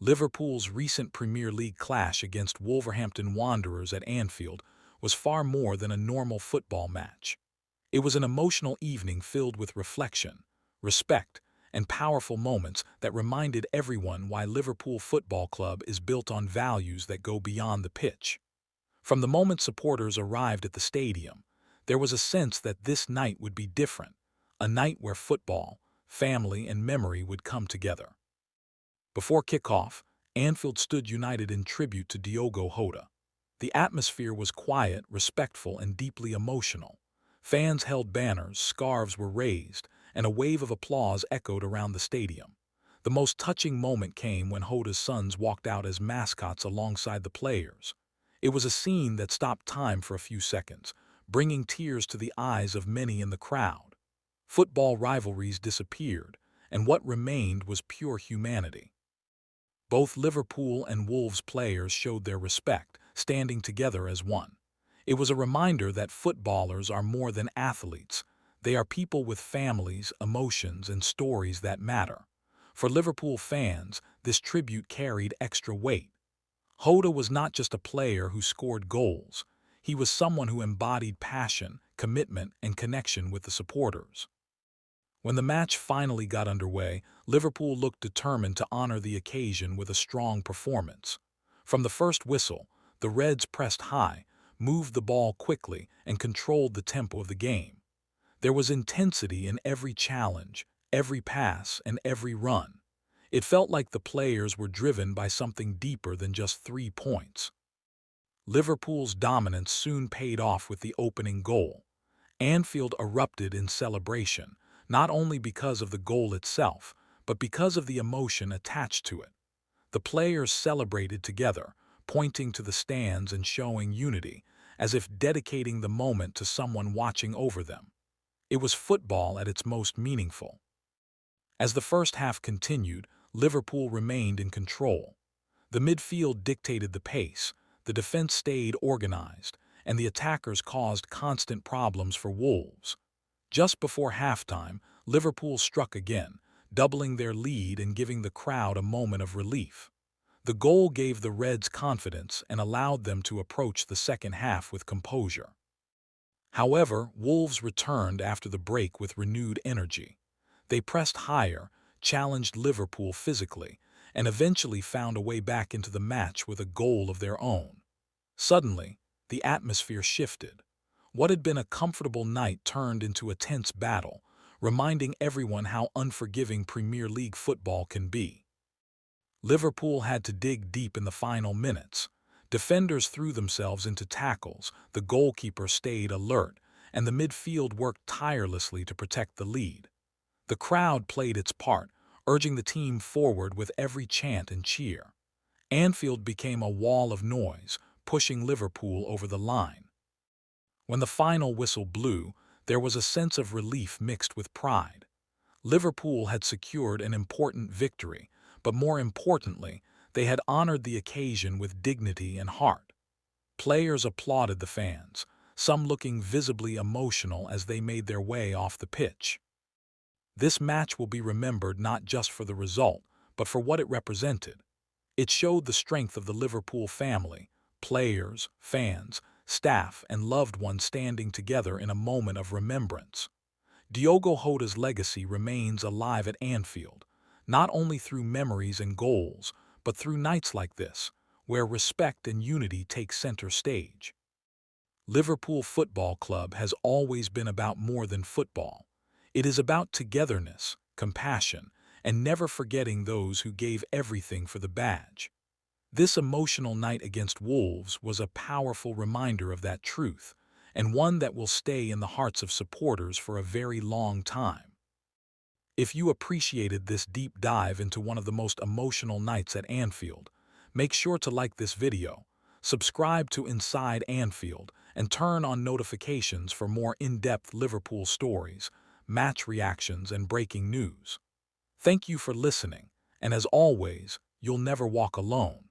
Liverpool's recent Premier League clash against Wolverhampton Wanderers at Anfield was far more than a normal football match. It was an emotional evening filled with reflection, respect, and powerful moments that reminded everyone why Liverpool Football Club is built on values that go beyond the pitch. From the moment supporters arrived at the stadium, there was a sense that this night would be different, a night where football, family, and memory would come together. Before kickoff, Anfield stood united in tribute to Diogo Jota. The atmosphere was quiet, respectful, and deeply emotional. Fans held banners, scarves were raised, and a wave of applause echoed around the stadium. The most touching moment came when Jota's sons walked out as mascots alongside the players. It was a scene that stopped time for a few seconds, bringing tears to the eyes of many in the crowd. Football rivalries disappeared, and what remained was pure humanity. Both Liverpool and Wolves players showed their respect, standing together as one. It was a reminder that footballers are more than athletes. They are people with families, emotions, and stories that matter. For Liverpool fans, this tribute carried extra weight. Jota was not just a player who scored goals. He was someone who embodied passion, commitment, and connection with the supporters. When the match finally got underway, Liverpool looked determined to honor the occasion with a strong performance. From the first whistle, the Reds pressed high, moved the ball quickly, and controlled the tempo of the game. There was intensity in every challenge, every pass, and every run. It felt like the players were driven by something deeper than just 3 points. Liverpool's dominance soon paid off with the opening goal. Anfield erupted in celebration, not only because of the goal itself, but because of the emotion attached to it. The players celebrated together, pointing to the stands and showing unity, as if dedicating the moment to someone watching over them. It was football at its most meaningful. As the first half continued, Liverpool remained in control. The midfield dictated the pace, the defense stayed organized, and the attackers caused constant problems for Wolves. Just before halftime, Liverpool struck again, doubling their lead and giving the crowd a moment of relief. The goal gave the Reds confidence and allowed them to approach the second half with composure. However, Wolves returned after the break with renewed energy. They pressed higher, challenged Liverpool physically, and eventually found a way back into the match with a goal of their own. Suddenly, the atmosphere shifted. What had been a comfortable night turned into a tense battle, reminding everyone how unforgiving Premier League football can be. Liverpool had to dig deep in the final minutes. Defenders threw themselves into tackles, the goalkeeper stayed alert, and the midfield worked tirelessly to protect the lead. The crowd played its part, urging the team forward with every chant and cheer. Anfield became a wall of noise, pushing Liverpool over the line. When the final whistle blew, there was a sense of relief mixed with pride. Liverpool had secured an important victory, but more importantly, they had honored the occasion with dignity and heart. Players applauded the fans, some looking visibly emotional as they made their way off the pitch. This match will be remembered not just for the result, but for what it represented. It showed the strength of the Liverpool family, players, fans, staff, and loved ones standing together in a moment of remembrance. Diogo Jota's legacy remains alive at Anfield, not only through memories and goals, but through nights like this, where respect and unity take center stage. Liverpool Football Club has always been about more than football. It is about togetherness, compassion, and never forgetting those who gave everything for the badge. This emotional night against Wolves was a powerful reminder of that truth, and one that will stay in the hearts of supporters for a very long time. If you appreciated this deep dive into one of the most emotional nights at Anfield, make sure to like this video, subscribe to Inside Anfield, and turn on notifications for more in-depth Liverpool stories, match reactions, and breaking news. Thank you for listening, and as always, you'll never walk alone.